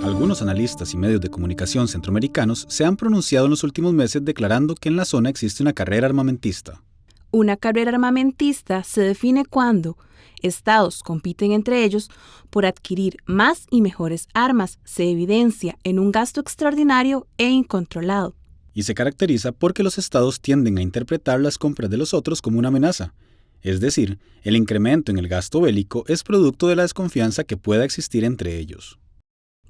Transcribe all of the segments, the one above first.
Algunos analistas y medios de comunicación centroamericanos se han pronunciado en los últimos meses declarando que en la zona existe una carrera armamentista. Una carrera armamentista se define cuando estados compiten entre ellos por adquirir más y mejores armas. Se evidencia en un gasto extraordinario e incontrolado. Y se caracteriza porque los estados tienden a interpretar las compras de los otros como una amenaza. Es decir, el incremento en el gasto bélico es producto de la desconfianza que pueda existir entre ellos.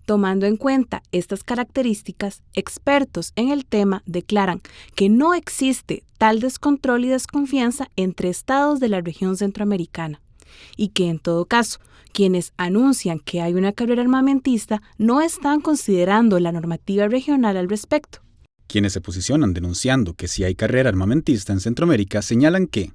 Tomando en cuenta estas características, expertos en el tema declaran que no existe tal descontrol y desconfianza entre estados de la región centroamericana y que, en todo caso, quienes anuncian que hay una carrera armamentista no están considerando la normativa regional al respecto. Quienes se posicionan denunciando que si hay carrera armamentista en Centroamérica señalan que,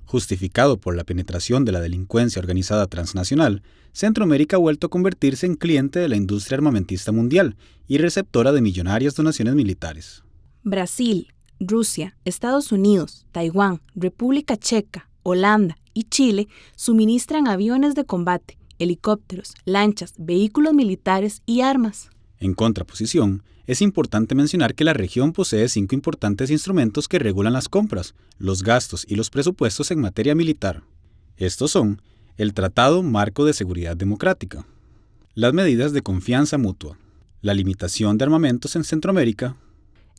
justificado por la penetración de la delincuencia organizada transnacional, Centroamérica ha vuelto a convertirse en cliente de la industria armamentista mundial y receptora de millonarias donaciones militares. Brasil, Rusia, Estados Unidos, Taiwán, República Checa, Holanda y Chile suministran aviones de combate, helicópteros, lanchas, vehículos militares y armas. En contraposición, es importante mencionar que la región posee 5 importantes instrumentos que regulan las compras, los gastos y los presupuestos en materia militar. Estos son el Tratado Marco de Seguridad Democrática, las medidas de confianza mutua, la limitación de armamentos en Centroamérica,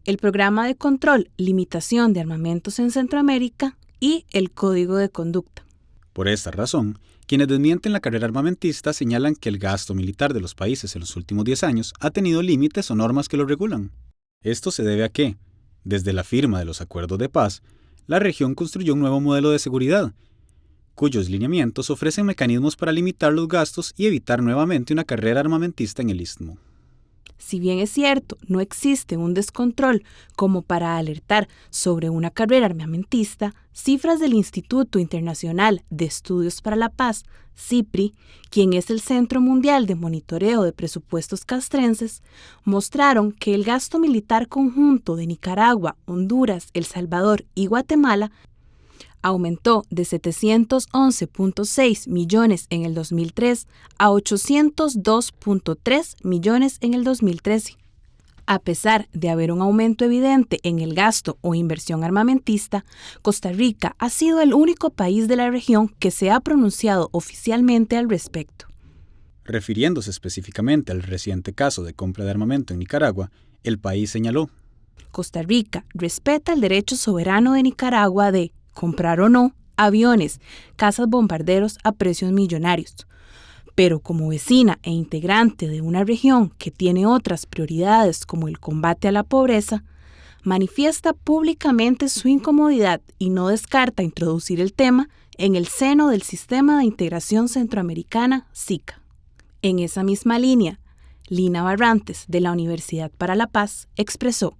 el Programa de Control, Limitación de Armamentos en Centroamérica y el Código de Conducta. Por esta razón, quienes desmienten la carrera armamentista señalan que el gasto militar de los países en los últimos 10 años ha tenido límites o normas que lo regulan. Esto se debe a que, desde la firma de los acuerdos de paz, la región construyó un nuevo modelo de seguridad, cuyos lineamientos ofrecen mecanismos para limitar los gastos y evitar nuevamente una carrera armamentista en el Istmo. Si bien es cierto, no existe un descontrol como para alertar sobre una carrera armamentista, cifras del Instituto Internacional de Estudios para la Paz, CIPRI, quien es el Centro Mundial de Monitoreo de Presupuestos Castrenses, mostraron que el gasto militar conjunto de Nicaragua, Honduras, El Salvador y Guatemala aumentó de 711.6 millones en el 2003 a 802.3 millones en el 2013. A pesar de haber un aumento evidente en el gasto o inversión armamentista, Costa Rica ha sido el único país de la región que se ha pronunciado oficialmente al respecto. Refiriéndose específicamente al reciente caso de compra de armamento en Nicaragua, el país señaló: Costa Rica respeta el derecho soberano de Nicaragua de comprar o no aviones, cazas bombarderos a precios millonarios. Pero como vecina e integrante de una región que tiene otras prioridades como el combate a la pobreza, manifiesta públicamente su incomodidad y no descarta introducir el tema en el seno del Sistema de Integración Centroamericana, SICA. En esa misma línea, Lina Barrantes, de la Universidad para la Paz, expresó: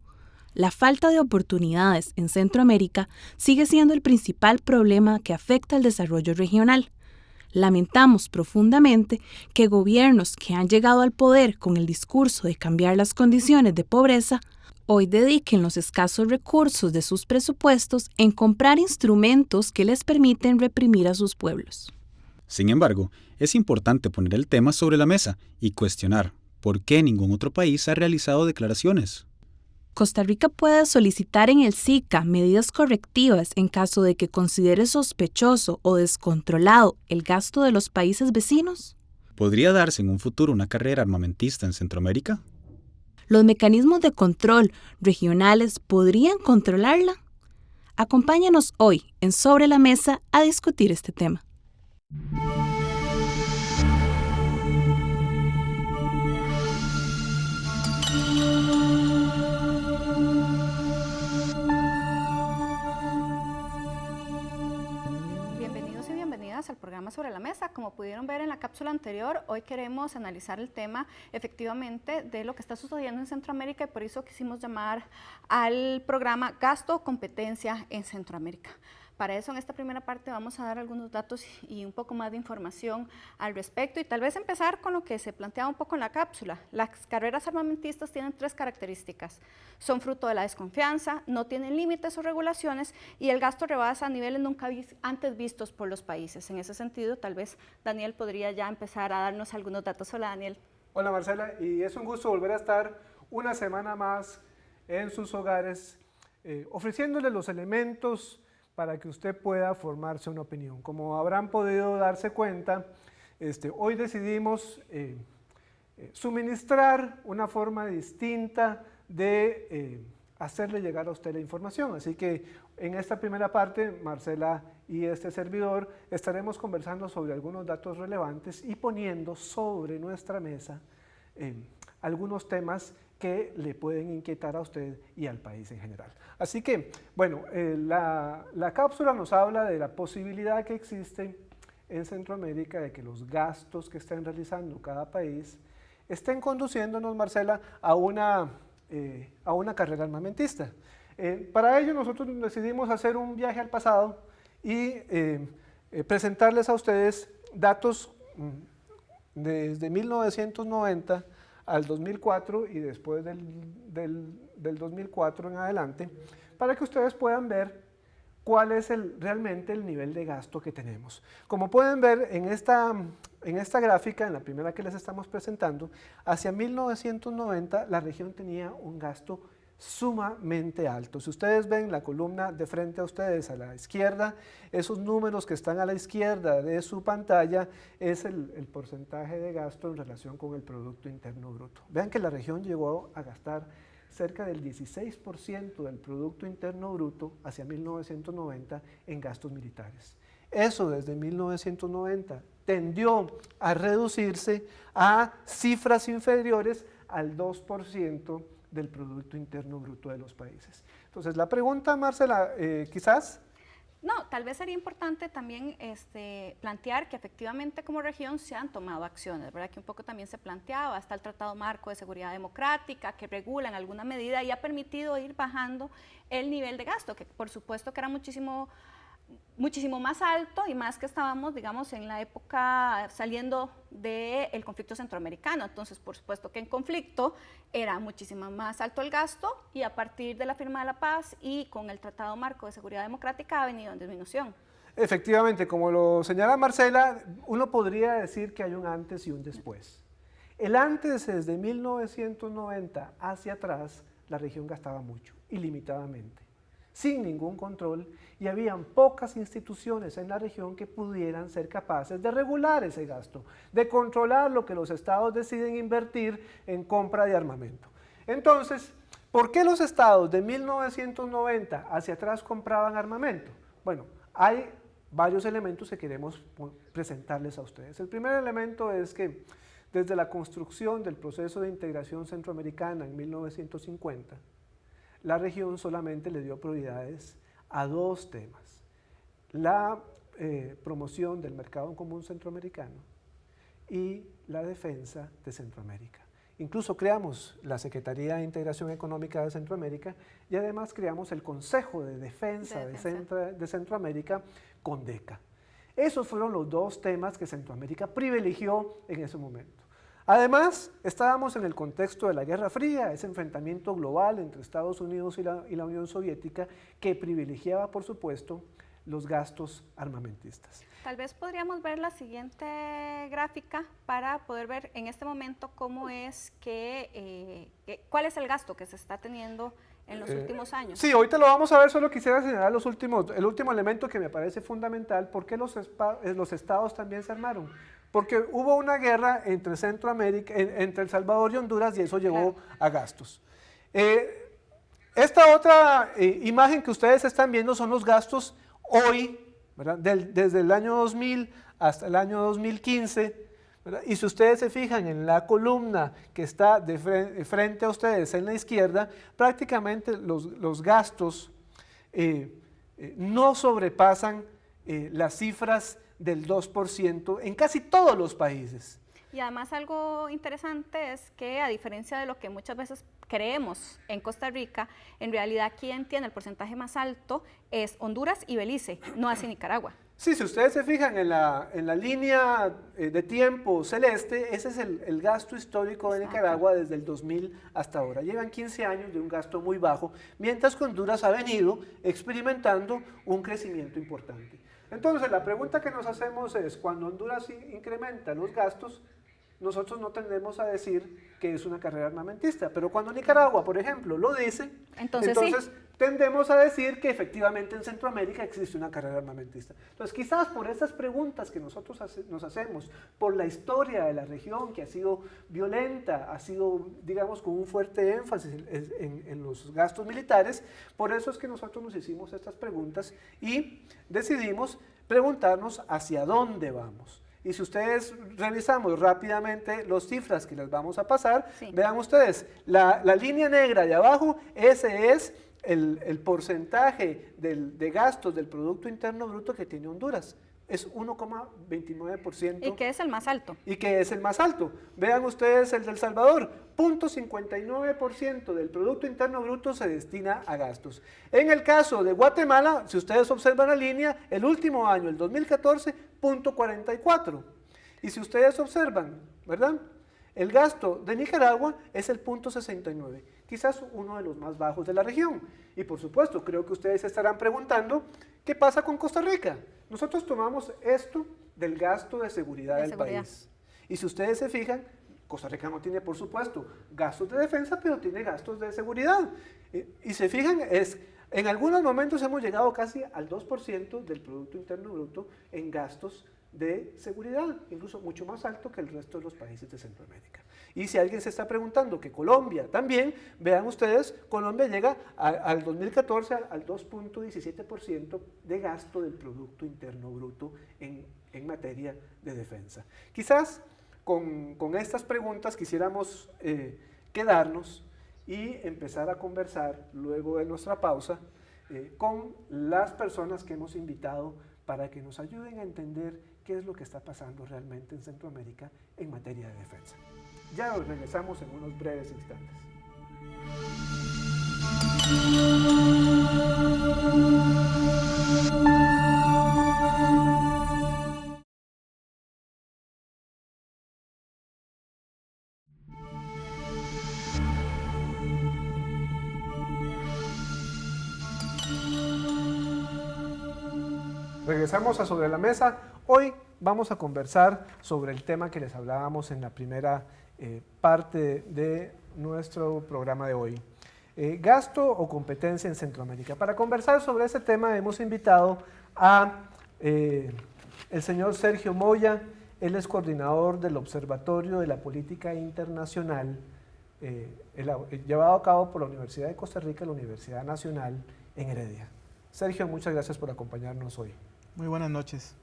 la falta de oportunidades en Centroamérica sigue siendo el principal problema que afecta al desarrollo regional. Lamentamos profundamente que gobiernos que han llegado al poder con el discurso de cambiar las condiciones de pobreza hoy dediquen los escasos recursos de sus presupuestos en comprar instrumentos que les permiten reprimir a sus pueblos. Sin embargo, es importante poner el tema sobre la mesa y cuestionar por qué ningún otro país ha realizado declaraciones. Costa Rica puede solicitar en el SICA medidas correctivas en caso de que considere sospechoso o descontrolado el gasto de los países vecinos. ¿Podría darse en un futuro una carrera armamentista en Centroamérica? ¿Los mecanismos de control regionales podrían controlarla? Acompáñanos hoy en Sobre la Mesa a discutir este tema. Al programa Sobre la Mesa. Como pudieron ver en la cápsula anterior, hoy queremos analizar el tema efectivamente de lo que está sucediendo en Centroamérica y por eso quisimos llamar al programa Gasto Competencia en Centroamérica. Para eso, en esta primera parte vamos a dar algunos datos y un poco más de información al respecto y tal vez empezar con lo que se planteaba un poco en la cápsula. Las carreras armamentistas tienen 3 características. Son fruto de la desconfianza, no tienen límites o regulaciones y el gasto rebasa a niveles nunca antes vistos por los países. En ese sentido, tal vez Daniel podría ya empezar a darnos algunos datos. Hola, Daniel. Hola Marcela, y es un gusto volver a estar una semana más en sus hogares, ofreciéndole los elementos para que usted pueda formarse una opinión. Como habrán podido darse cuenta, hoy decidimos suministrar una forma distinta de hacerle llegar a usted la información. Así que en esta primera parte, Marcela y este servidor estaremos conversando sobre algunos datos relevantes y poniendo sobre nuestra mesa algunos temas que le pueden inquietar a usted y al país en general. Así que, bueno, la cápsula nos habla de la posibilidad que existe en Centroamérica de que los gastos que estén realizando cada país estén conduciéndonos, Marcela, a una carrera armamentista. Para ello nosotros decidimos hacer un viaje al pasado y presentarles a ustedes datos desde 1990 al 2004 y después del 2004 en adelante, para que ustedes puedan ver cuál es realmente el nivel de gasto que tenemos. Como pueden ver en esta gráfica, en la primera que les estamos presentando, hacia 1990 la región tenía un gasto sumamente alto. Si ustedes ven la columna de frente a ustedes a la izquierda, esos números que están a la izquierda de su pantalla es el porcentaje de gasto en relación con el Producto Interno Bruto. Vean que la región llegó a gastar cerca del 16% del Producto Interno Bruto hacia 1990 en gastos militares. Eso desde 1990 tendió a reducirse a cifras inferiores al 2% del Producto Interno Bruto de los países. Entonces, la pregunta, Marcela, quizás... No, tal vez sería importante también plantear que efectivamente como región se han tomado acciones, ¿verdad? Que un poco también se planteaba, está el Tratado Marco de Seguridad Democrática, que regula en alguna medida y ha permitido ir bajando el nivel de gasto, que por supuesto que era muchísimo más alto y más que estábamos, digamos, en la época saliendo del conflicto centroamericano. Entonces, por supuesto que en conflicto era muchísimo más alto el gasto y a partir de la firma de la paz y con el Tratado Marco de Seguridad Democrática ha venido en disminución. Efectivamente, como lo señala Marcela, uno podría decir que hay un antes y un después. El antes es de 1990 hacia atrás, la región gastaba mucho, ilimitadamente, sin ningún control, y habían pocas instituciones en la región que pudieran ser capaces de regular ese gasto, de controlar lo que los estados deciden invertir en compra de armamento. Entonces, ¿por qué los estados de 1990 hacia atrás compraban armamento? Bueno, hay varios elementos que queremos presentarles a ustedes. El primer elemento es que desde la construcción del proceso de integración centroamericana en 1950, la región solamente le dio prioridades a dos temas: la promoción del mercado común centroamericano y la defensa de Centroamérica. Incluso creamos la Secretaría de Integración Económica de Centroamérica y además creamos el Consejo de Defensa de Centroamérica, CONDECA. Esos fueron los dos temas que Centroamérica privilegió en ese momento. Además, estábamos en el contexto de la Guerra Fría, ese enfrentamiento global entre Estados Unidos y la Unión Soviética que privilegiaba, por supuesto, los gastos armamentistas. Tal vez podríamos ver la siguiente gráfica para poder ver en este momento cómo es cuál es el gasto que se está teniendo en los últimos años. Sí, ahorita lo vamos a ver, solo quisiera señalar el último elemento que me parece fundamental: ¿por qué los estados también se armaron? Porque hubo una guerra entre Centroamérica, entre El Salvador y Honduras, y eso llevó a gastos. Esta otra imagen que ustedes están viendo son los gastos hoy, ¿verdad? Desde el año 2000 hasta el año 2015, ¿verdad? Y si ustedes se fijan en la columna que está frente a ustedes en la izquierda, prácticamente los gastos no sobrepasan las cifras del 2% en casi todos los países. Y además algo interesante es que, a diferencia de lo que muchas veces creemos en Costa Rica, en realidad quien tiene el porcentaje más alto es Honduras y Belice, no así Nicaragua. Sí, si ustedes se fijan en la línea de tiempo celeste, ese es el gasto histórico de Nicaragua desde el 2000 hasta ahora. Llevan 15 años de un gasto muy bajo, mientras que Honduras ha venido experimentando un crecimiento importante. Entonces, la pregunta que nos hacemos es, cuando Honduras incrementa los gastos, nosotros no tendemos a decir que es una carrera armamentista, pero cuando Nicaragua, por ejemplo, lo dice, entonces sí. tendemos a decir que efectivamente en Centroamérica existe una carrera armamentista. Entonces, quizás por esas preguntas que nosotros nos hacemos, por la historia de la región que ha sido violenta, ha sido, digamos, con un fuerte énfasis en los gastos militares, por eso es que nosotros nos hicimos estas preguntas y decidimos preguntarnos hacia dónde vamos. Y si ustedes revisamos rápidamente las cifras que les vamos a pasar, sí. Vean ustedes, la línea negra de abajo, ese es el porcentaje de gastos del Producto Interno Bruto que tiene Honduras. Es 1,29%. ¿Y qué es el más alto? Y que es el más alto. Vean ustedes el de El Salvador, 0,59% del Producto Interno Bruto se destina a gastos. En el caso de Guatemala, si ustedes observan la línea, el último año, el 2014, 0,44%. Y si ustedes observan, ¿verdad? El gasto de Nicaragua es el 0,69%, quizás uno de los más bajos de la región. Y por supuesto, creo que ustedes se estarán preguntando, ¿qué pasa con Costa Rica? Nosotros tomamos esto del gasto de seguridad del país. Y si ustedes se fijan, Costa Rica no tiene, por supuesto, gastos de defensa, pero tiene gastos de seguridad. Y se fijan, en algunos momentos hemos llegado casi al 2% del Producto Interno Bruto en gastos de seguridad, incluso mucho más alto que el resto de los países de Centroamérica. Y si alguien se está preguntando que Colombia también, vean ustedes, Colombia llega al 2014 al 2,17% de gasto del Producto Interno Bruto en materia de defensa. Quizás con estas preguntas quisiéramos quedarnos y empezar a conversar luego de nuestra pausa con las personas que hemos invitado para que nos ayuden a entender qué es lo que está pasando realmente en Centroamérica en materia de defensa. Ya regresamos en unos breves instantes. Regresamos a Sobre la Mesa. Hoy vamos a conversar sobre el tema que les hablábamos en la primera parte de nuestro programa de hoy. Gasto o competencia en Centroamérica. Para conversar sobre este tema hemos invitado a el señor Sergio Moya. Él es coordinador del Observatorio de la Política Internacional, llevado a cabo por la Universidad de Costa Rica y la Universidad Nacional en Heredia. Sergio, muchas gracias por acompañarnos hoy. Muy buenas noches.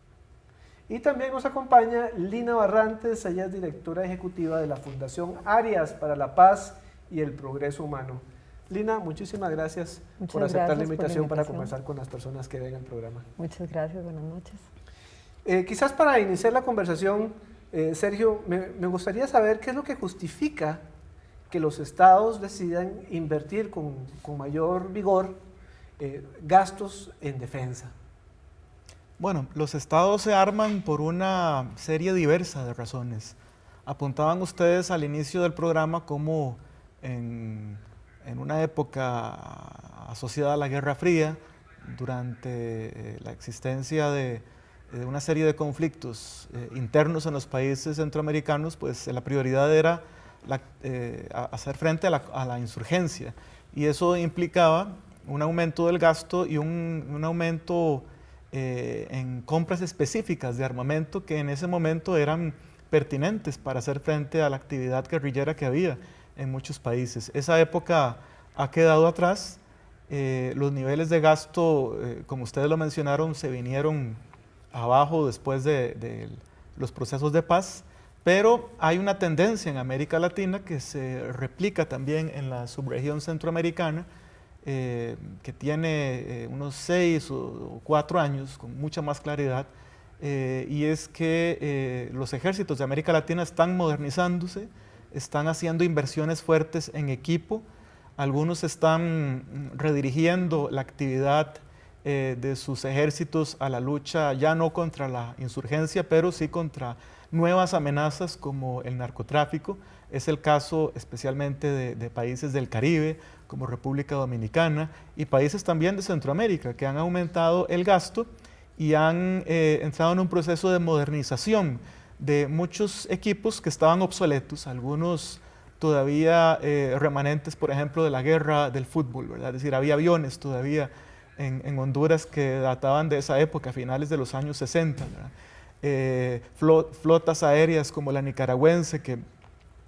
Y también nos acompaña Lina Barrantes, ella es directora ejecutiva de la Fundación Arias para la Paz y el Progreso Humano. Lina, muchísimas gracias por aceptar la invitación para conversar con las personas que ven el programa. Muchas gracias, buenas noches. Quizás para iniciar la conversación, Sergio, me gustaría saber qué es lo que justifica que los estados decidan invertir con mayor vigor gastos en defensa. Bueno, los estados se arman por una serie diversa de razones. Apuntaban ustedes al inicio del programa como en una época asociada a la Guerra Fría, durante la existencia de una serie de conflictos internos en los países centroamericanos, pues la prioridad era hacer frente a la insurgencia. Y eso implicaba un aumento del gasto y un aumento en compras específicas de armamento que en ese momento eran pertinentes para hacer frente a la actividad guerrillera que había en muchos países. Esa época ha quedado atrás. Los niveles de gasto, como ustedes lo mencionaron, se vinieron abajo después de los procesos de paz, pero hay una tendencia en América Latina que se replica también en la subregión centroamericana, que tiene unos 6 o 4 años con mucha más claridad, y es que los ejércitos de América Latina están modernizándose, están haciendo inversiones fuertes en equipo, algunos están redirigiendo la actividad de sus ejércitos a la lucha ya no contra la insurgencia, pero sí contra nuevas amenazas como el narcotráfico. Es el caso especialmente de países del Caribe, como República Dominicana, y países también de Centroamérica, que han aumentado el gasto y han entrado en un proceso de modernización de muchos equipos que estaban obsoletos, algunos todavía remanentes, por ejemplo, de la guerra del fútbol, ¿verdad? Es decir, había aviones todavía en Honduras que databan de esa época, a finales de los años 60, flotas aéreas como la nicaragüense, que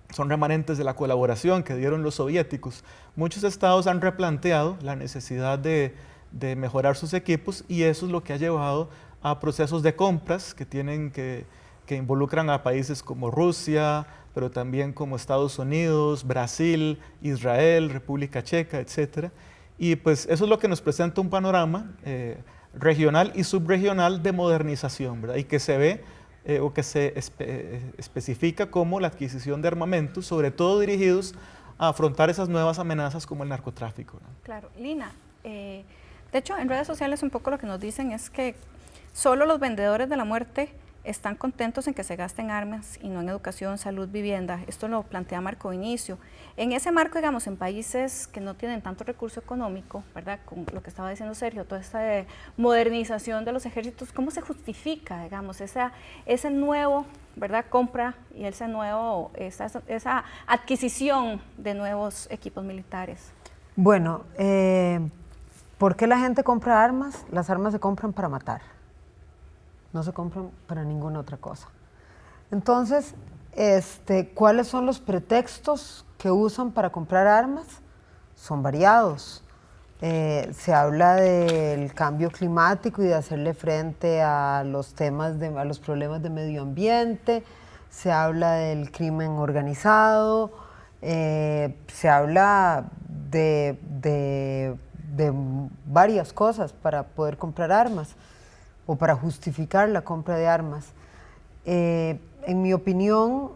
son remanentes de la colaboración que dieron los soviéticos. Muchos estados han replanteado la necesidad de mejorar sus equipos y eso es lo que ha llevado a procesos de compras que involucran a países como Rusia, pero también como Estados Unidos, Brasil, Israel, República Checa, etc. Y pues eso es lo que nos presenta un panorama regional y subregional de modernización, ¿verdad? Y que se ve o que se especifica como la adquisición de armamentos, sobre todo dirigidos a afrontar esas nuevas amenazas como el narcotráfico, ¿no? Claro. Lina, de hecho en redes sociales un poco lo que nos dicen es que solo los vendedores de la muerte están contentos en que se gasten armas y no en educación, salud, vivienda. Esto lo plantea Marco Vinicio. En ese marco, digamos, en países que no tienen tanto recurso económico, ¿verdad? Con lo que estaba diciendo Sergio, toda esta modernización de los ejércitos, ¿cómo se justifica, digamos, ese nuevo, ¿verdad? Compra y esa adquisición de nuevos equipos militares? Bueno, ¿por qué la gente compra armas? Las armas se compran para matar. No se compran para ninguna otra cosa. Entonces, ¿cuáles son los pretextos que usan para comprar armas? Son variados. Se habla del cambio climático y de hacerle frente a los problemas de medio ambiente, se habla del crimen organizado, se habla de varias cosas para poder comprar armas o para justificar la compra de armas. En mi opinión,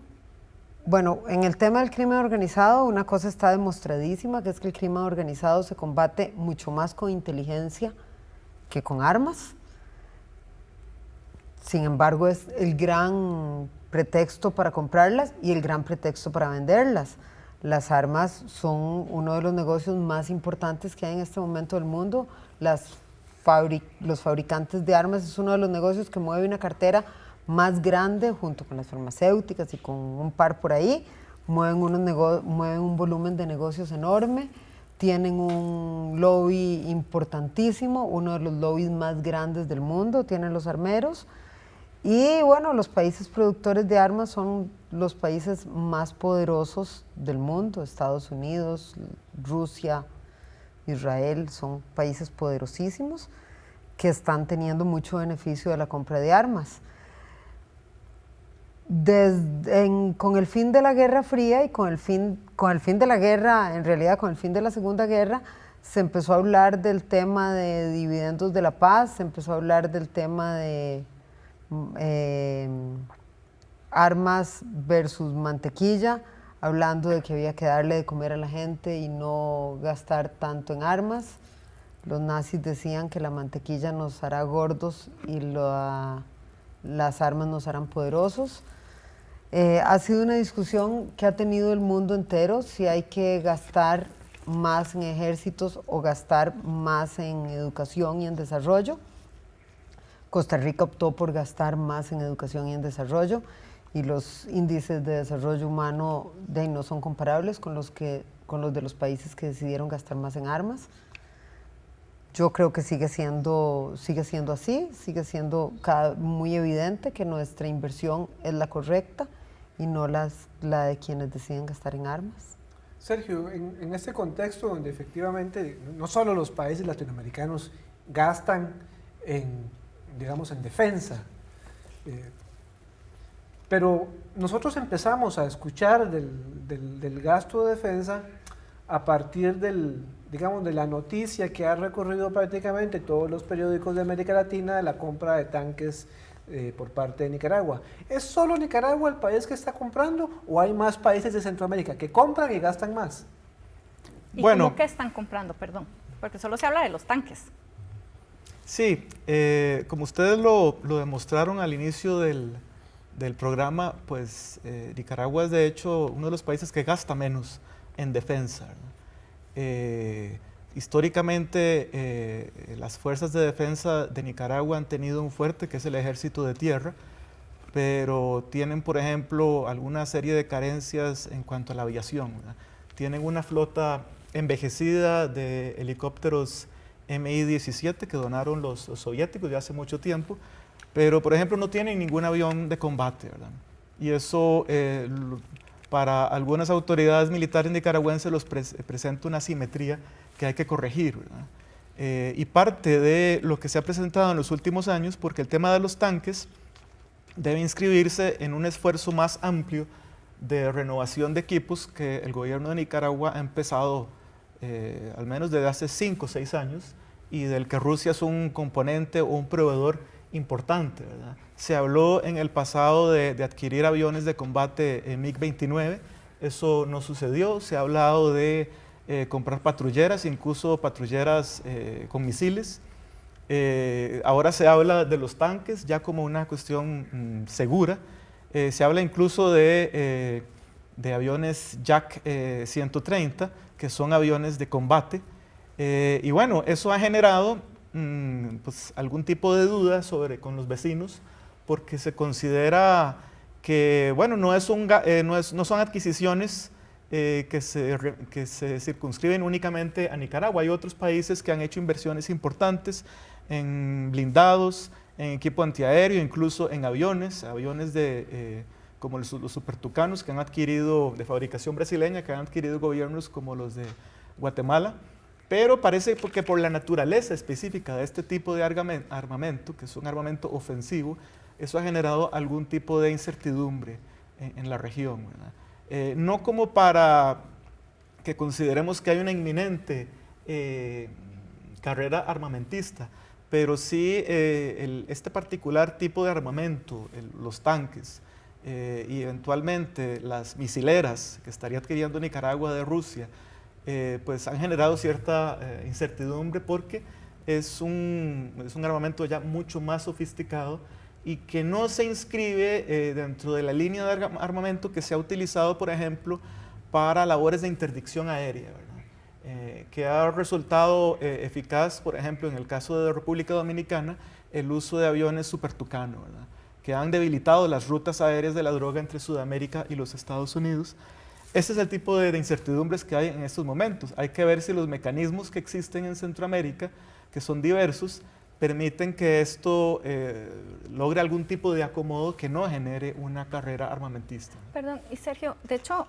bueno, en el tema del crimen organizado, una cosa está demostradísima, que es que el crimen organizado se combate mucho más con inteligencia que con armas. Sin embargo, es el gran pretexto para comprarlas y el gran pretexto para venderlas. Las armas son uno de los negocios más importantes que hay en este momento del mundo. Los fabricantes de armas es uno de los negocios que mueve una cartera más grande junto con las farmacéuticas y con un par por ahí. Mueven un volumen de negocios enorme, tienen un lobby importantísimo, uno de los lobbies más grandes del mundo, tienen los armeros. Y bueno, los países productores de armas son los países más poderosos del mundo, Estados Unidos, Rusia, Israel, son países poderosísimos que están teniendo mucho beneficio de la compra de armas. Con el fin de la Guerra Fría y con el fin de la guerra, en realidad con el fin de la Segunda Guerra, se empezó a hablar del tema de dividendos de la paz, se empezó a hablar del tema de armas versus mantequilla, hablando de que había que darle de comer a la gente y no gastar tanto en armas. Los nazis decían que la mantequilla nos hará gordos y las armas nos harán poderosos. Ha sido una discusión que ha tenido el mundo entero, si hay que gastar más en ejércitos o gastar más en educación y en desarrollo. Costa Rica optó por gastar más en educación y en desarrollo, y los índices de desarrollo humano no son comparables con los de los países que decidieron gastar más en armas. Yo creo que sigue siendo así, sigue siendo muy evidente que nuestra inversión es la correcta y no la de quienes deciden gastar en armas. Sergio, en este contexto donde efectivamente no solo los países latinoamericanos gastan en defensa, pero nosotros empezamos a escuchar del gasto de defensa a partir de la noticia que ha recorrido prácticamente todos los periódicos de América Latina de la compra de tanques por parte de Nicaragua. ¿Es solo Nicaragua el país que está comprando o hay más países de Centroamérica que compran y gastan más? ¿Y cómo que están comprando, perdón? Porque solo se habla de los tanques. Sí, como ustedes lo demostraron al inicio del programa, pues Nicaragua es de hecho uno de los países que gasta menos en defensa, ¿no? Históricamente las fuerzas de defensa de Nicaragua han tenido un fuerte que es el ejército de tierra, pero tienen, por ejemplo, alguna serie de carencias en cuanto a la aviación, ¿verdad? Tienen una flota envejecida de helicópteros Mi-17 que donaron los soviéticos ya hace mucho tiempo, pero, por ejemplo, no tienen ningún avión de combate, ¿verdad? Y eso, para algunas autoridades militares nicaragüenses, presenta una asimetría que hay que corregir, ¿verdad? Y parte de lo que se ha presentado en los últimos años, porque el tema de los tanques debe inscribirse en un esfuerzo más amplio de renovación de equipos que el gobierno de Nicaragua ha empezado al menos desde hace 5 o 6 años, y del que Rusia es un componente o un proveedor importante, ¿verdad? Se habló en el pasado de adquirir aviones de combate MiG-29, eso no sucedió. Se ha hablado de comprar patrulleras, incluso patrulleras con misiles. Ahora se habla de los tanques ya como una cuestión segura. Se habla incluso de aviones Yak 130, que son aviones de combate. Y bueno, eso ha generado pues, algún tipo de duda con los vecinos, porque se considera que bueno, no son adquisiciones que se circunscriben únicamente a Nicaragua. Hay otros países que han hecho inversiones importantes en blindados, en equipo antiaéreo, incluso en aviones como los supertucanos que han adquirido, de fabricación brasileña, que han adquirido gobiernos como los de Guatemala. Pero parece que por la naturaleza específica de este tipo de armamento, que es un armamento ofensivo, eso ha generado algún tipo de incertidumbre en la región, ¿verdad? No como para que consideremos que hay una inminente carrera armamentista, pero sí este particular tipo de armamento, los tanques, y eventualmente las misileras que estaría adquiriendo Nicaragua de Rusia, pues han generado cierta incertidumbre, porque es un armamento ya mucho más sofisticado y que no se inscribe dentro de la línea de armamento que se ha utilizado, por ejemplo, para labores de interdicción aérea, ¿verdad? Que ha resultado eficaz, por ejemplo, en el caso de República Dominicana, el uso de aviones Super Tucano, ¿verdad? Que han debilitado las rutas aéreas de la droga entre Sudamérica y los Estados Unidos. Ese es el tipo de incertidumbres que hay en estos momentos. Hay que ver si los mecanismos que existen en Centroamérica, que son diversos, permiten que esto logre algún tipo de acomodo que no genere una carrera armamentista. Perdón, y Sergio, de hecho,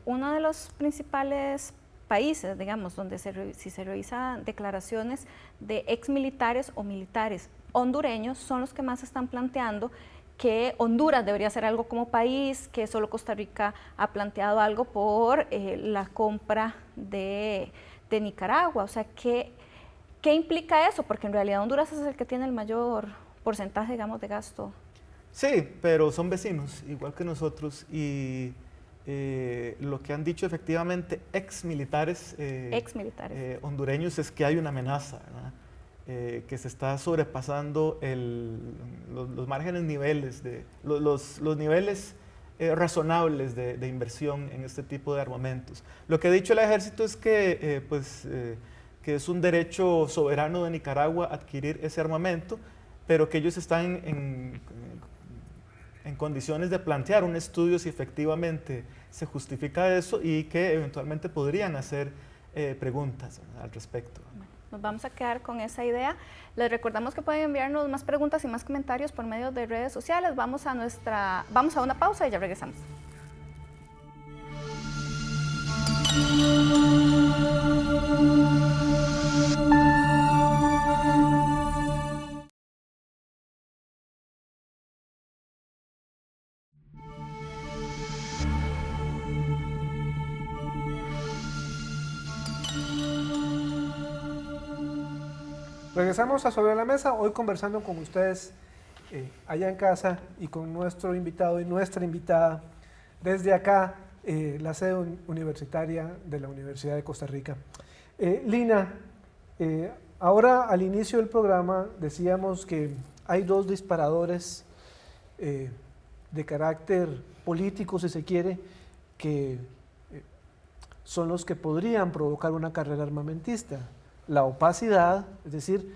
uno de los principales países, digamos, donde si se revisan declaraciones de exmilitares o militares hondureños, son los que más están planteando que Honduras debería ser algo como país, que solo Costa Rica ha planteado algo por la compra de Nicaragua. O sea, ¿qué implica eso? Porque en realidad Honduras es el que tiene el mayor porcentaje, digamos, de gasto. Sí, pero son vecinos, igual que nosotros, y lo que han dicho efectivamente exmilitares hondureños es que hay una amenaza, ¿verdad? Que se está sobrepasando los márgenes niveles, los niveles razonables de inversión en este tipo de armamentos. Lo que ha dicho el ejército es que, que es un derecho soberano de Nicaragua adquirir ese armamento, pero que ellos están en condiciones de plantear un estudio si efectivamente se justifica eso, y que eventualmente podrían hacer preguntas, ¿verdad?, al respecto. Nos vamos a quedar con esa idea. Les recordamos que pueden enviarnos más preguntas y más comentarios por medio de redes sociales. Vamos a una pausa y ya regresamos. Regresamos a Sobre la Mesa, hoy conversando con ustedes allá en casa y con nuestro invitado y nuestra invitada desde acá, la sede universitaria de la Universidad de Costa Rica. Lina, ahora al inicio del programa decíamos que hay dos disparadores de carácter político, si se quiere, que son los que podrían provocar una carrera armamentista. La opacidad, es decir,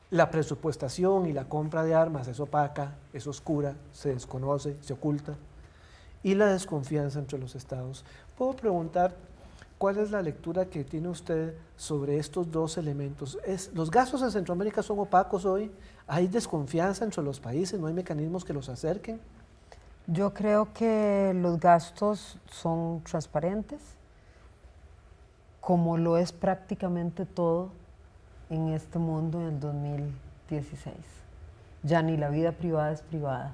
La presupuestación y la compra de armas es opaca, es oscura, se desconoce, se oculta. Y la desconfianza entre los estados. Puedo preguntar, ¿cuál es la lectura que tiene usted sobre estos dos elementos? ¿Los gastos en Centroamérica son opacos hoy? ¿Hay desconfianza entre los países? ¿No hay mecanismos que los acerquen? Yo creo que los gastos son transparentes, como lo es prácticamente todo en este mundo en el 2016. Ya ni la vida privada es privada.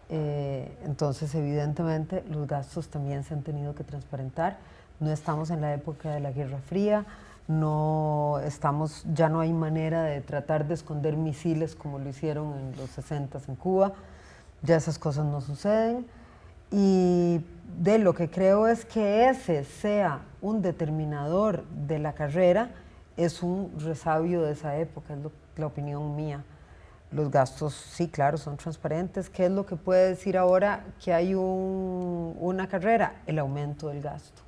Entonces, evidentemente, los gastos también se han tenido que transparentar. No estamos en la época de la Guerra Fría, ya no hay manera de tratar de esconder misiles como lo hicieron en los 60s en Cuba. Ya esas cosas no suceden. Y de lo que creo es que ese sea un determinador de la carrera, es un resabio de esa época, es la opinión mía. Los gastos, sí, claro, son transparentes. ¿Qué es lo que puede decir ahora que hay una carrera? El aumento del gasto.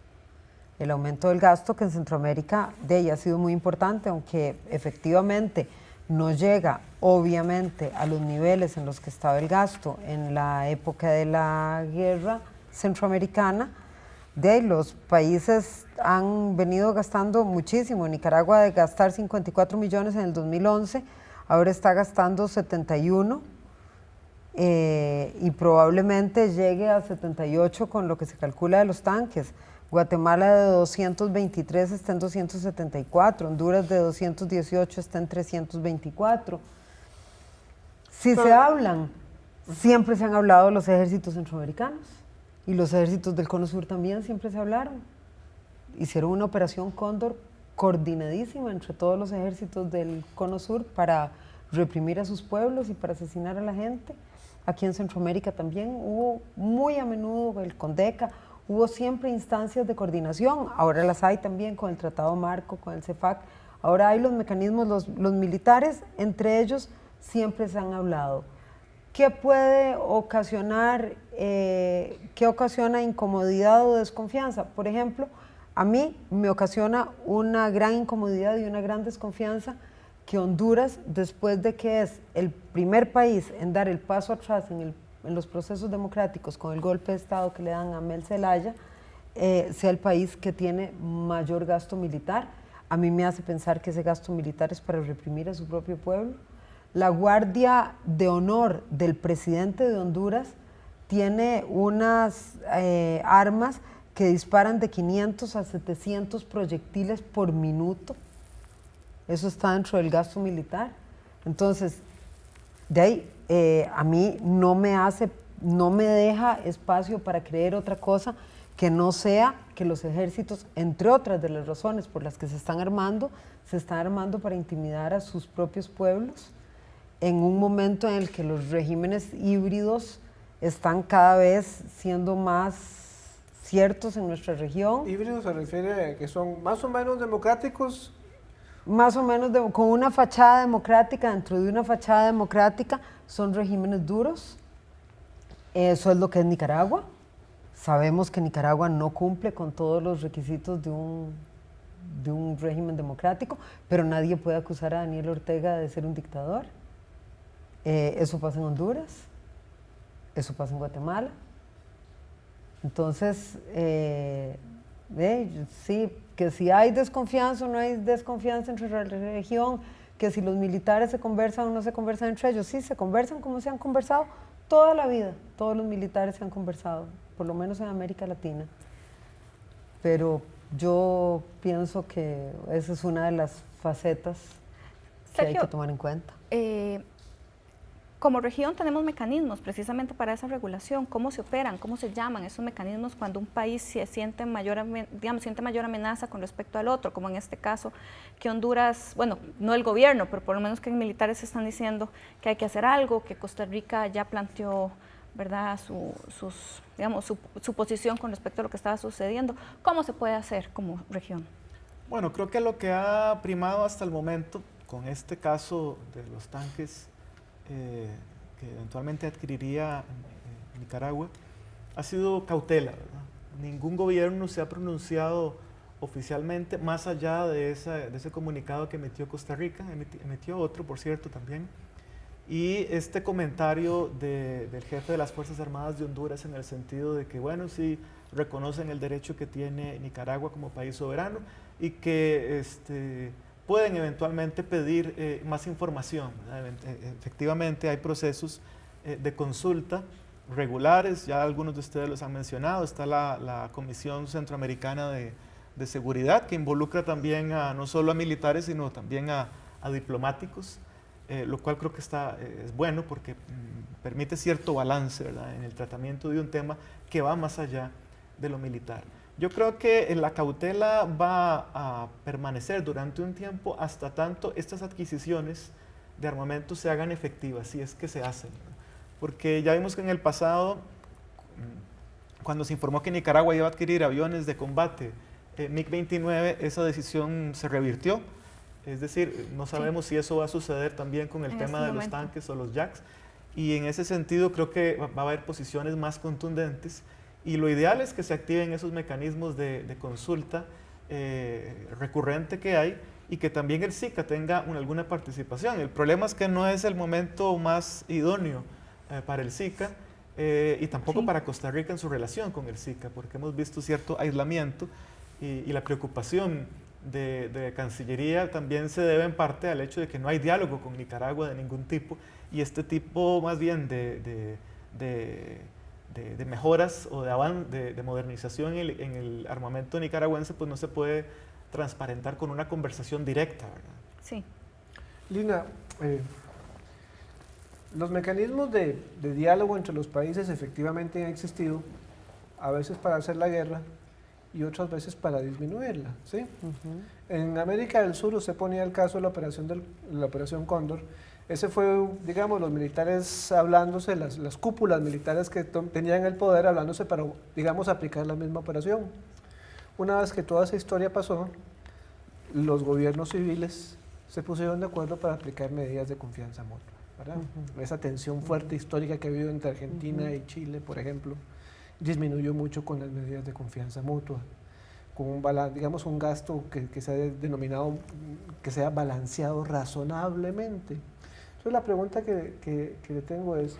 El aumento del gasto que en Centroamérica ha sido muy importante, aunque efectivamente no llega obviamente a los niveles en los que estaba el gasto en la época de la guerra centroamericana. Los países han venido gastando muchísimo. Nicaragua de gastar 54 millones en el 2011, ahora está gastando 71 y probablemente llegue a 78 con lo que se calcula de los tanques. Guatemala de 223 está en 274, Honduras de 218 está en 324. Si se hablan, siempre se han hablado los ejércitos centroamericanos y los ejércitos del Cono Sur también siempre se hablaron. Hicieron una operación Cóndor coordinadísima entre todos los ejércitos del Cono Sur para reprimir a sus pueblos y para asesinar a la gente. Aquí en Centroamérica también hubo muy a menudo el CONDECA, hubo siempre instancias de coordinación, ahora las hay también con el Tratado Marco, con el CEFAC, ahora hay los mecanismos, los militares, entre ellos siempre se han hablado. ¿Qué puede ocasionar, qué ocasiona incomodidad o desconfianza? Por ejemplo, a mí me ocasiona una gran incomodidad y una gran desconfianza que Honduras, después de que es el primer país en dar el paso atrás en los procesos democráticos con el golpe de Estado que le dan a Mel Zelaya, sea el país que tiene mayor gasto militar. A mí me hace pensar que ese gasto militar es para reprimir a su propio pueblo. La Guardia de Honor del presidente de Honduras tiene unas armas que disparan de 500 a 700 proyectiles por minuto. Eso está dentro del gasto militar. Entonces, de ahí, a mí no me deja espacio para creer otra cosa que no sea que los ejércitos, entre otras de las razones por las que se están armando para intimidar a sus propios pueblos en un momento en el que los regímenes híbridos están cada vez siendo más ciertos en nuestra región. ¿Híbridos se refiere a que son más o menos democráticos? Más o menos con una fachada democrática, dentro de una fachada democrática son regímenes duros. Eso es lo que es Nicaragua. Sabemos que Nicaragua no cumple con todos los requisitos de un régimen democrático, pero nadie puede acusar a Daniel Ortega de ser un dictador. Eso pasa en Honduras, eso pasa en Guatemala. Entonces, sí, que si hay desconfianza o no hay desconfianza entre la región, que si los militares se conversan o no se conversan entre ellos, sí, se conversan como se han conversado toda la vida, todos los militares se han conversado, por lo menos en América Latina. Pero yo pienso que esa es una de las facetas que hay que tomar en cuenta. Como región tenemos mecanismos precisamente para esa regulación. ¿Cómo se operan? ¿Cómo se llaman esos mecanismos cuando un país siente mayor amenaza con respecto al otro? Como en este caso, que Honduras, bueno, no el gobierno, pero por lo menos que militares están diciendo que hay que hacer algo, que Costa Rica ya planteó, ¿verdad?, su posición con respecto a lo que estaba sucediendo. ¿Cómo se puede hacer como región? Bueno, creo que lo que ha primado hasta el momento con este caso de los tanques que eventualmente adquiriría Nicaragua, ha sido cautela, ¿verdad? Ningún gobierno se ha pronunciado oficialmente, más allá de ese comunicado que emitió Costa Rica, emitió otro, por cierto, también. Y este comentario del jefe de las Fuerzas Armadas de Honduras en el sentido de que, bueno, sí reconocen el derecho que tiene Nicaragua como país soberano y que pueden eventualmente pedir más información. Efectivamente hay procesos de consulta regulares, ya algunos de ustedes los han mencionado, está la Comisión Centroamericana de Seguridad, que involucra también no solo a militares, sino también a diplomáticos, lo cual creo que es bueno porque permite cierto balance, ¿verdad?, en el tratamiento de un tema que va más allá de lo militar. Yo creo que la cautela va a permanecer durante un tiempo hasta tanto estas adquisiciones de armamento se hagan efectivas, si es que se hacen, ¿verdad? Porque ya vimos que en el pasado, cuando se informó que Nicaragua iba a adquirir aviones de combate MiG-29, esa decisión se revirtió. Es decir, no sabemos si eso va a suceder también con el tema de los tanques o los Jacks. Y en ese sentido creo que va a haber posiciones más contundentes. Y lo ideal es que se activen esos mecanismos de consulta recurrente que hay y que también el SICA tenga alguna participación. El problema es que no es el momento más idóneo para el SICA y tampoco para Costa Rica en su relación con el SICA, porque hemos visto cierto aislamiento y la preocupación de Cancillería también se debe en parte al hecho de que no hay diálogo con Nicaragua de ningún tipo y este tipo más bien de mejoras o de modernización en el armamento nicaragüense pues no se puede transparentar con una conversación directa, ¿verdad? Sí. Lina, los mecanismos de diálogo entre los países efectivamente han existido, a veces para hacer la guerra y otras veces para disminuirla, ¿sí? En América del Sur usted ponía el caso de la operación Cóndor. Ese fue, digamos, los militares hablándose, las cúpulas militares que tenían el poder hablándose para, digamos, aplicar la misma operación. Una vez que toda esa historia pasó, los gobiernos civiles se pusieron de acuerdo para aplicar medidas de confianza mutua, ¿verdad? Esa tensión fuerte histórica que ha habido entre Argentina y Chile, por ejemplo, disminuyó mucho con las medidas de confianza mutua, con un gasto que se ha denominado que sea balanceado razonablemente. Entonces la pregunta que le tengo es,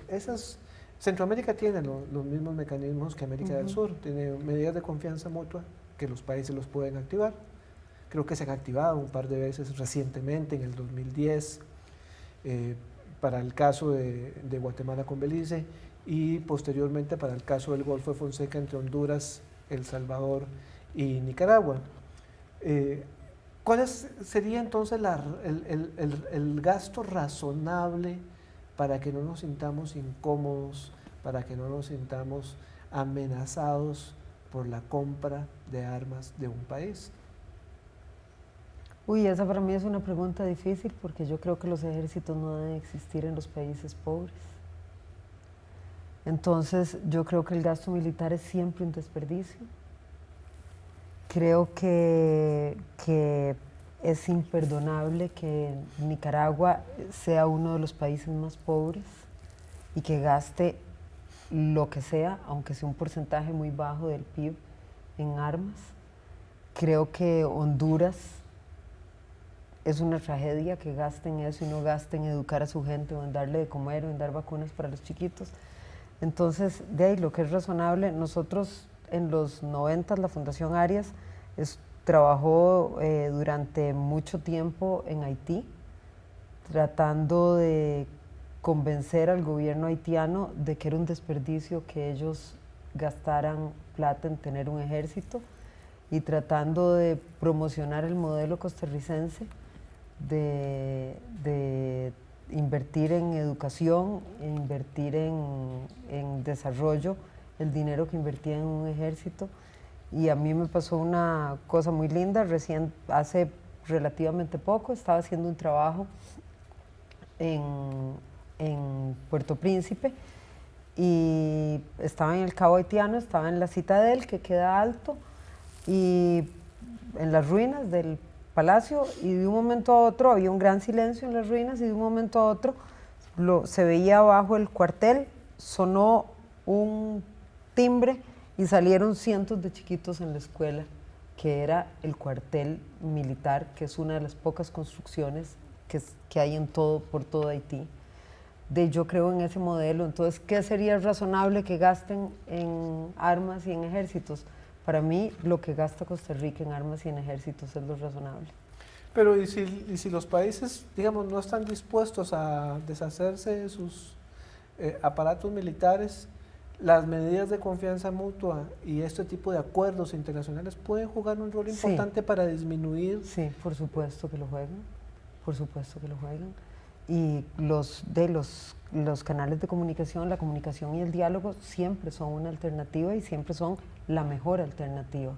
Centroamérica tiene los mismos mecanismos que América del Sur, tiene medidas de confianza mutua que los países los pueden activar. Creo que se han activado un par de veces recientemente, en el 2010, para el caso de Guatemala con Belice, y posteriormente para el caso del Golfo de Fonseca entre Honduras, El Salvador y Nicaragua. ¿Cuál sería entonces el gasto razonable para que no nos sintamos incómodos, para que no nos sintamos amenazados por la compra de armas de un país? Uy, esa para mí es una pregunta difícil porque yo creo que los ejércitos no deben existir en los países pobres. Entonces, yo creo que el gasto militar es siempre un desperdicio. Creo que es imperdonable que Nicaragua sea uno de los países más pobres y que gaste lo que sea, aunque sea un porcentaje muy bajo del PIB, en armas. Creo que Honduras es una tragedia que gasten eso y no gasten en educar a su gente o en darle de comer o en dar vacunas para los chiquitos. Entonces, de ahí lo que es razonable, nosotros en los 90 la Fundación Arias trabajó durante mucho tiempo en Haití, tratando de convencer al gobierno haitiano de que era un desperdicio que ellos gastaran plata en tener un ejército y tratando de promocionar el modelo costarricense de invertir en educación, invertir en desarrollo, el dinero que invertía en un ejército. Y a mí me pasó una cosa muy linda, hace relativamente poco estaba haciendo un trabajo en Puerto Príncipe y estaba en el Cabo Haitiano, estaba en la Citadel, que queda alto, y en las ruinas del palacio, y de un momento a otro había un gran silencio en las ruinas y de un momento a otro se veía abajo el cuartel, sonó un timbre y salieron cientos de chiquitos en la escuela que era el cuartel militar, que es una de las pocas construcciones que hay por todo Haití. Yo creo en ese modelo. Entonces, ¿qué sería razonable que gasten en armas y en ejércitos? Para mí, lo que gasta Costa Rica en armas y en ejércitos es lo razonable. Pero ¿y si los países, digamos, no están dispuestos a deshacerse de sus aparatos militares, las medidas de confianza mutua y este tipo de acuerdos internacionales pueden jugar un rol importante para disminuir? Sí, por supuesto que lo juegan, por supuesto que lo juegan. Y los canales de comunicación, la comunicación y el diálogo siempre son una alternativa y siempre son la mejor alternativa.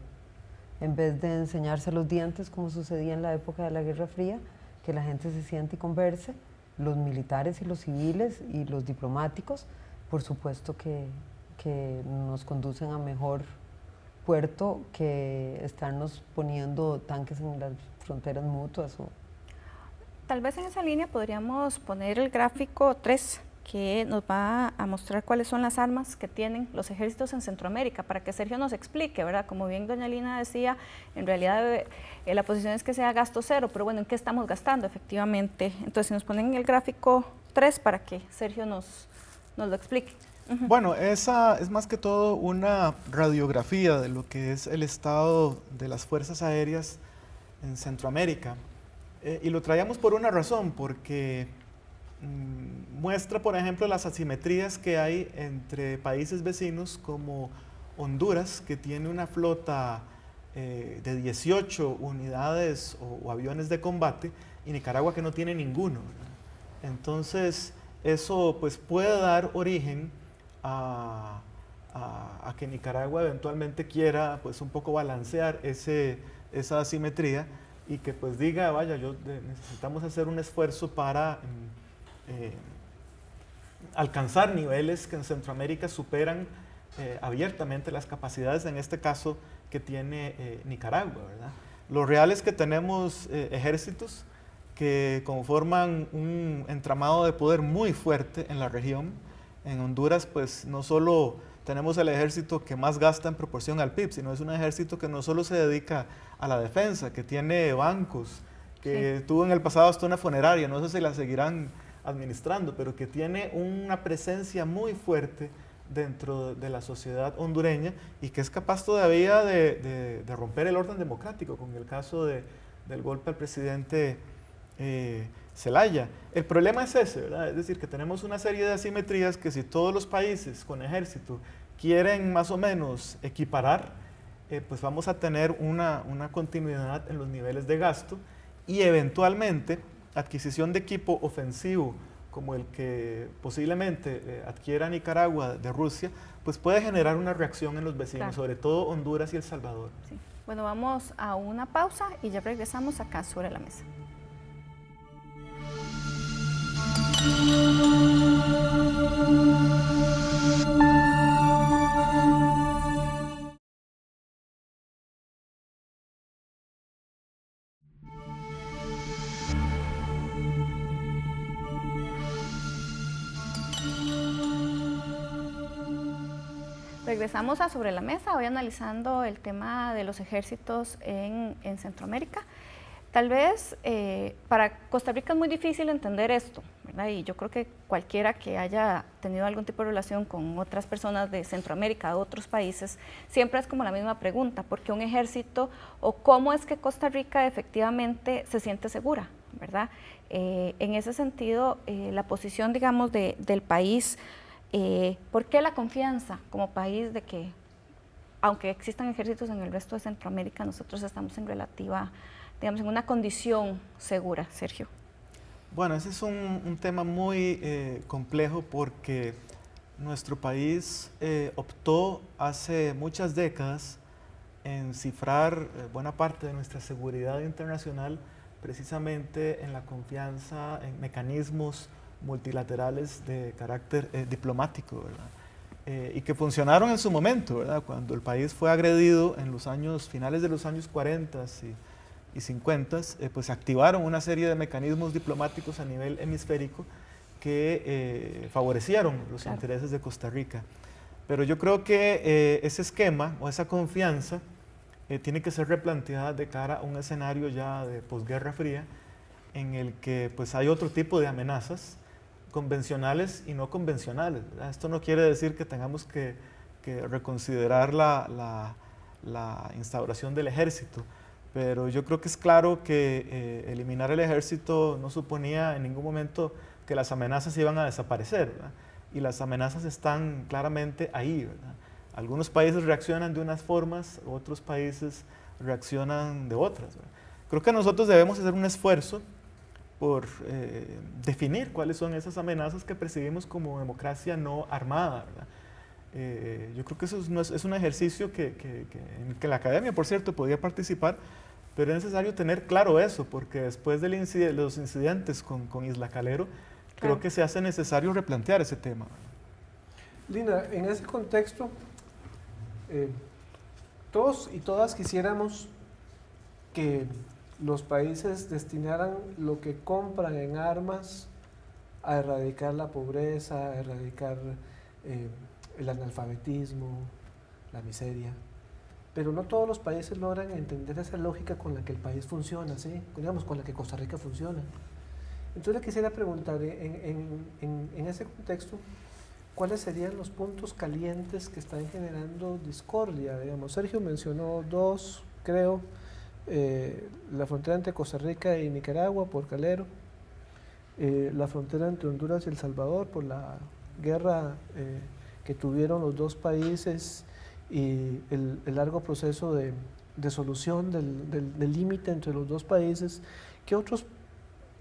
En vez de enseñarse los dientes, como sucedía en la época de la Guerra Fría, que la gente se siente y converse, los militares y los civiles y los diplomáticos, por supuesto que nos conducen a mejor puerto que estarnos poniendo tanques en las fronteras mutuas. Tal vez en esa línea podríamos poner el gráfico 3, que nos va a mostrar cuáles son las armas que tienen los ejércitos en Centroamérica, para que Sergio nos explique, ¿verdad? Como bien doña Lina decía, en realidad la posición es que sea gasto cero, pero bueno, ¿en qué estamos gastando efectivamente? Entonces, si nos ponen el gráfico 3 para que Sergio nos lo explique. Bueno, esa es más que todo una radiografía de lo que es el estado de las fuerzas aéreas en Centroamérica. Y lo traíamos por una razón, porque muestra, por ejemplo, las asimetrías que hay entre países vecinos como Honduras, que tiene una flota de 18 unidades o aviones de combate, y Nicaragua, que no tiene ninguno, ¿verdad? Entonces, eso pues puede dar origen a que Nicaragua eventualmente quiera pues un poco balancear esa asimetría, y que pues diga, vaya, necesitamos hacer un esfuerzo para alcanzar niveles que en Centroamérica superan abiertamente las capacidades, en este caso, que tiene Nicaragua, ¿verdad? Lo real es que tenemos ejércitos que conforman un entramado de poder muy fuerte en la región. En Honduras, pues no solo tenemos el ejército que más gasta en proporción al PIB, sino es un ejército que no solo se dedica a la defensa, que tiene bancos, que tuvo en el pasado hasta una funeraria, no sé si la seguirán administrando, pero que tiene una presencia muy fuerte dentro de la sociedad hondureña y que es capaz todavía de romper el orden democrático, con el caso del golpe al presidente Zelaya. El problema es ese, ¿verdad? Es decir, que tenemos una serie de asimetrías que si todos los países con ejército quieren más o menos equiparar, pues vamos a tener una continuidad en los niveles de gasto y eventualmente adquisición de equipo ofensivo como el que posiblemente adquiera Nicaragua de Rusia, pues puede generar una reacción en los vecinos, claro, sobre todo Honduras y El Salvador. Sí. Bueno, vamos a una pausa y ya regresamos acá sobre la mesa. Regresamos a Sobre la Mesa, hoy analizando el tema de los ejércitos en Centroamérica. Tal vez para Costa Rica es muy difícil entender esto, ¿verdad? Y yo creo que cualquiera que haya tenido algún tipo de relación con otras personas de Centroamérica, de otros países, siempre es como la misma pregunta: ¿por qué un ejército o cómo es que Costa Rica efectivamente se siente segura, ¿verdad? En ese sentido, la posición, digamos, del país, ¿por qué la confianza como país de que, aunque existan ejércitos en el resto de Centroamérica, nosotros estamos en relativa, digamos, en una condición segura, Sergio? Bueno, ese es un tema muy complejo, porque nuestro país optó hace muchas décadas en cifrar buena parte de nuestra seguridad internacional precisamente en la confianza en mecanismos multilaterales de carácter diplomático, ¿verdad? Y que funcionaron en su momento, ¿verdad? Cuando el país fue agredido en los finales de los años 40 y 50, pues activaron una serie de mecanismos diplomáticos a nivel hemisférico que favorecieron los intereses de Costa Rica. Pero yo creo que ese esquema o esa confianza tiene que ser replanteada de cara a un escenario ya de posguerra fría, en el que pues hay otro tipo de amenazas convencionales y no convencionales, ¿verdad? Esto no quiere decir que tengamos que reconsiderar la instauración del ejército, pero yo creo que es claro que eliminar el ejército no suponía en ningún momento que las amenazas iban a desaparecer, ¿verdad? Y las amenazas están claramente ahí, ¿verdad? Algunos países reaccionan de unas formas, otros países reaccionan de otras, ¿verdad? Creo que nosotros debemos hacer un esfuerzo por definir cuáles son esas amenazas que percibimos como democracia no armada, ¿verdad? Yo creo que eso es un ejercicio en el que la academia, por cierto, podía participar, pero es necesario tener claro eso, porque después de los incidentes con Isla Calero, creo que se hace necesario replantear ese tema. Linda, en ese contexto, todos y todas quisiéramos que los países destinaran lo que compran en armas a erradicar la pobreza, a erradicar el analfabetismo, la miseria. Pero no todos los países logran entender esa lógica con la que el país funciona, ¿sí? Digamos, con la que Costa Rica funciona. Entonces le quisiera preguntar, en ese contexto, ¿cuáles serían los puntos calientes que están generando discordia? Digamos, Sergio mencionó dos, creo, la frontera entre Costa Rica y Nicaragua por Calero, la frontera entre Honduras y El Salvador por la guerra que tuvieron los dos países y el largo proceso de solución del límite entre los dos países. ¿Qué otros,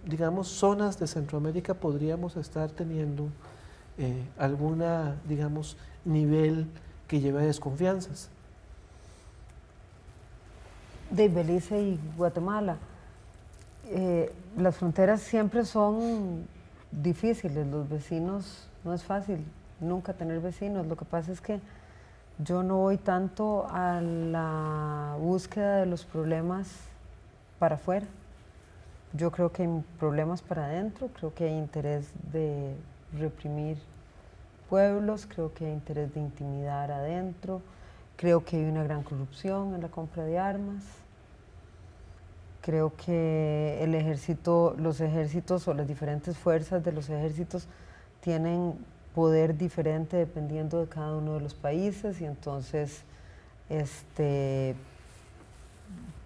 digamos, zonas de Centroamérica podríamos estar teniendo alguna, digamos, nivel que lleve a desconfianzas? De Belice y Guatemala. Las fronteras siempre son difíciles, los vecinos, no es fácil nunca tener vecinos. Lo que pasa es que yo no voy tanto a la búsqueda de los problemas para afuera. Yo creo que hay problemas para adentro, creo que hay interés de reprimir pueblos, creo que hay interés de intimidar adentro, creo que hay una gran corrupción en la compra de armas. Creo que los ejércitos o las diferentes fuerzas de los ejércitos tienen poder diferente dependiendo de cada uno de los países y entonces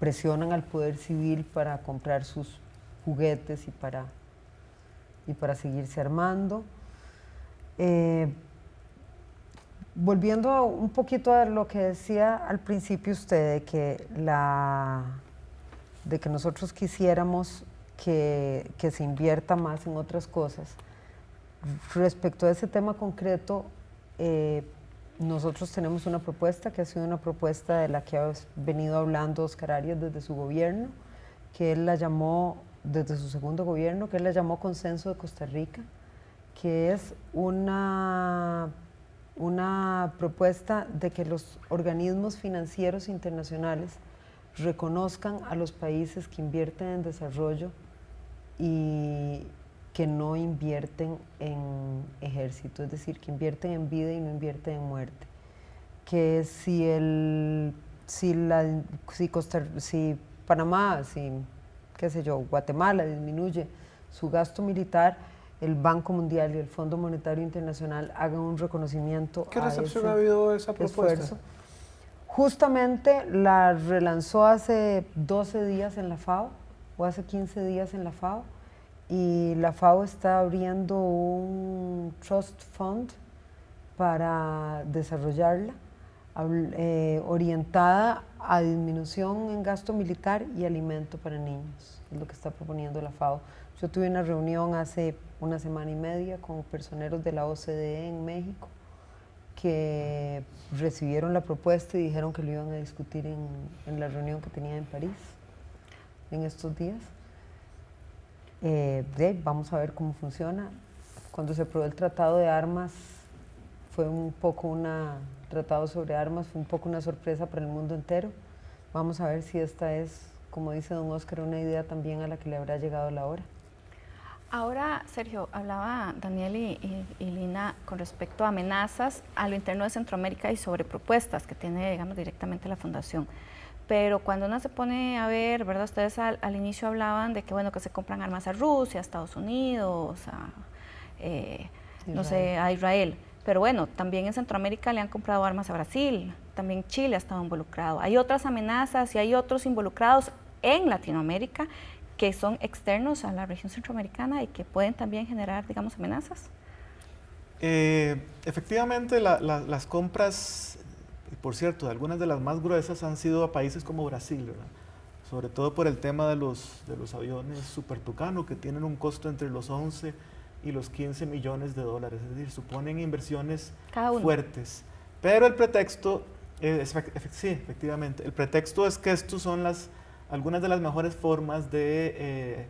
presionan al poder civil para comprar sus juguetes y para seguirse armando. Volviendo un poquito a lo que decía al principio usted, de que nosotros quisiéramos que se invierta más en otras cosas. Respecto a ese tema concreto, nosotros tenemos una propuesta que ha sido una propuesta de la que ha venido hablando Oscar Arias desde su gobierno, que él la llamó, desde su segundo gobierno, que él la llamó Consenso de Costa Rica, que es una propuesta de que los organismos financieros internacionales reconozcan a los países que invierten en desarrollo y que no invierten en ejército, es decir, que invierten en vida y no invierten en muerte. Que si Panamá, qué sé yo, Guatemala disminuye su gasto militar, el Banco Mundial y el Fondo Monetario Internacional hagan un reconocimiento. ¿Qué recepción ha habido de esa propuesta? Esfuerzo. Justamente la relanzó hace 12 días en la FAO, o hace 15 días en la FAO, y la FAO está abriendo un trust fund para desarrollarla, orientada a disminución en gasto militar y alimento para niños, es lo que está proponiendo la FAO. Yo tuve una reunión hace una semana y media con personeros de la OCDE en México que recibieron la propuesta y dijeron que lo iban a discutir en la reunión que tenía en París en estos días. Vamos a ver cómo funciona. Cuando se aprobó el tratado de armas, tratado sobre armas fue un poco una sorpresa para el mundo entero. Vamos a ver si esta es, como dice don Oscar, una idea también a la que le habrá llegado la hora. Ahora, Sergio, hablaba Daniel y Lina con respecto a amenazas a lo interno de Centroamérica y sobre propuestas que tiene, digamos, directamente la Fundación. Pero cuando uno se pone a ver, ¿verdad? Ustedes al inicio hablaban de que, bueno, que se compran armas a Rusia, a Estados Unidos, no sé, a Israel. Pero bueno, también en Centroamérica le han comprado armas a Brasil, también Chile ha estado involucrado. Hay otras amenazas y hay otros involucrados en Latinoamérica que son externos a la región centroamericana y que pueden también generar, digamos, amenazas. Efectivamente, las compras, por cierto, algunas de las más gruesas han sido a países como Brasil, ¿verdad? Sobre todo por el tema de los aviones Super Tucano, que tienen un costo entre los 11 y los 15 millones de dólares, es decir, suponen inversiones fuertes. Pero el pretexto, sí, efectivamente, el pretexto es que estos son algunas de las mejores formas de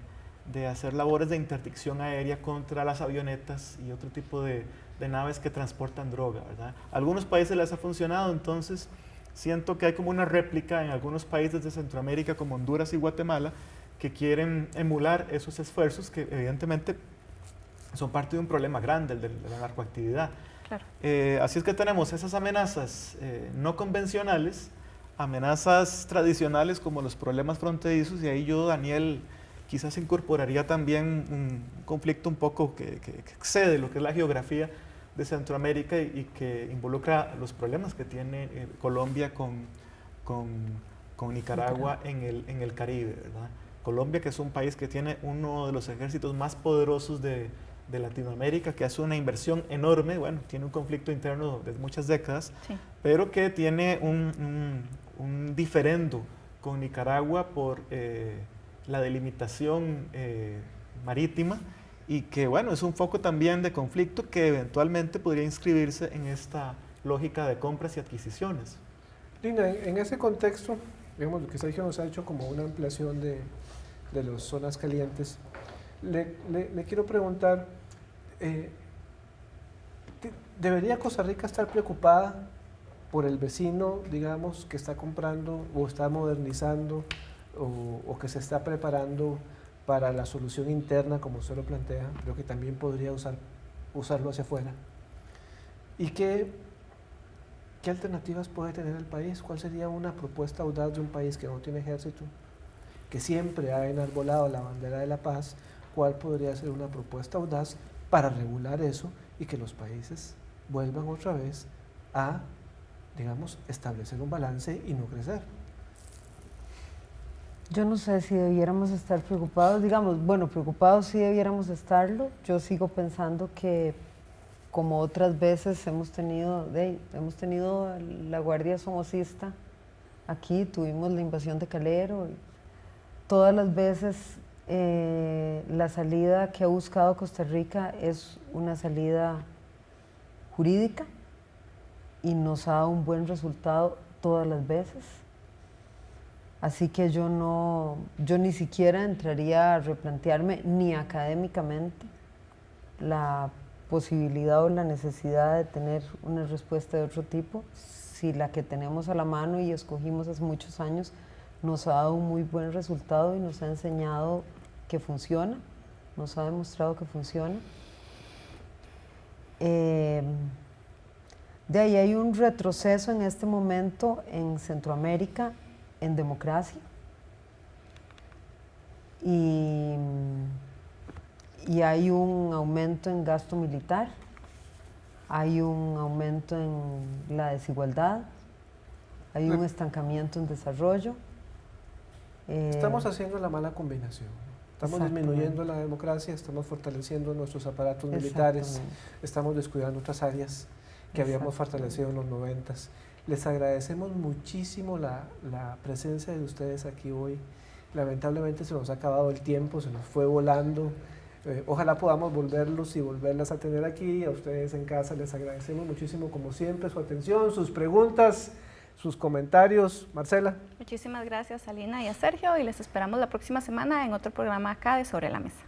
hacer labores de interdicción aérea contra las avionetas y otro tipo de naves que transportan droga, ¿verdad? A algunos países les ha funcionado, entonces siento que hay como una réplica en algunos países de Centroamérica como Honduras y Guatemala que quieren emular esos esfuerzos que evidentemente son parte de un problema grande, el de la narcoactividad. Claro. Así es que tenemos esas amenazas no convencionales, amenazas tradicionales como los problemas fronterizos, y ahí yo, Daniel, quizás incorporaría también un conflicto un poco que excede lo que es la geografía de Centroamérica y que involucra los problemas que tiene Colombia con Nicaragua en el Caribe, ¿verdad? Colombia, que es un país que tiene uno de los ejércitos más poderosos de Latinoamérica, que hace una inversión enorme, bueno, tiene un conflicto interno de muchas décadas, sí, pero que tiene un diferendo con Nicaragua por la delimitación marítima, y que, bueno, es un foco también de conflicto que eventualmente podría inscribirse en esta lógica de compras y adquisiciones. Lina, en ese contexto, digamos, lo que Sergio nos ha hecho como una ampliación de las zonas calientes, le quiero preguntar, ¿debería Costa Rica estar preocupada por el vecino, digamos, que está comprando o está modernizando o que se está preparando para la solución interna, como usted lo plantea, pero que también podría usarlo hacia afuera? ¿Y qué alternativas puede tener el país? ¿Cuál sería una propuesta audaz de un país que no tiene ejército, que siempre ha enarbolado la bandera de la paz? ¿Cuál podría ser una propuesta audaz para regular eso y que los países vuelvan otra vez a, digamos, establecer un balance y no crecer? Yo no sé si debiéramos estar preocupados, digamos, bueno, preocupados sí debiéramos estarlo. Yo sigo pensando que, como otras veces hemos tenido la Guardia Somocista aquí, tuvimos la invasión de Calero, y todas las veces la salida que ha buscado Costa Rica es una salida jurídica y nos ha dado un buen resultado todas las veces. Así que yo ni siquiera entraría a replantearme ni académicamente la posibilidad o la necesidad de tener una respuesta de otro tipo, si la que tenemos a la mano y escogimos hace muchos años nos ha dado un muy buen resultado y nos ha enseñado que funciona, nos ha demostrado que funciona. De ahí hay un retroceso en este momento en Centroamérica en democracia y hay un aumento en gasto militar, hay un aumento en la desigualdad, hay un estancamiento en desarrollo. Estamos haciendo la mala combinación. Estamos disminuyendo la democracia, estamos fortaleciendo nuestros aparatos militares, estamos descuidando otras áreas que habíamos fortalecido en los 90s. Les agradecemos muchísimo la presencia de ustedes aquí hoy. Lamentablemente se nos ha acabado el tiempo, se nos fue volando. Ojalá podamos volverlos y volverlas a tener aquí. A ustedes en casa les agradecemos muchísimo, como siempre, su atención, sus preguntas, sus comentarios. Marcela. Muchísimas gracias a Lina y a Sergio, y les esperamos la próxima semana en otro programa acá de Sobre la Mesa.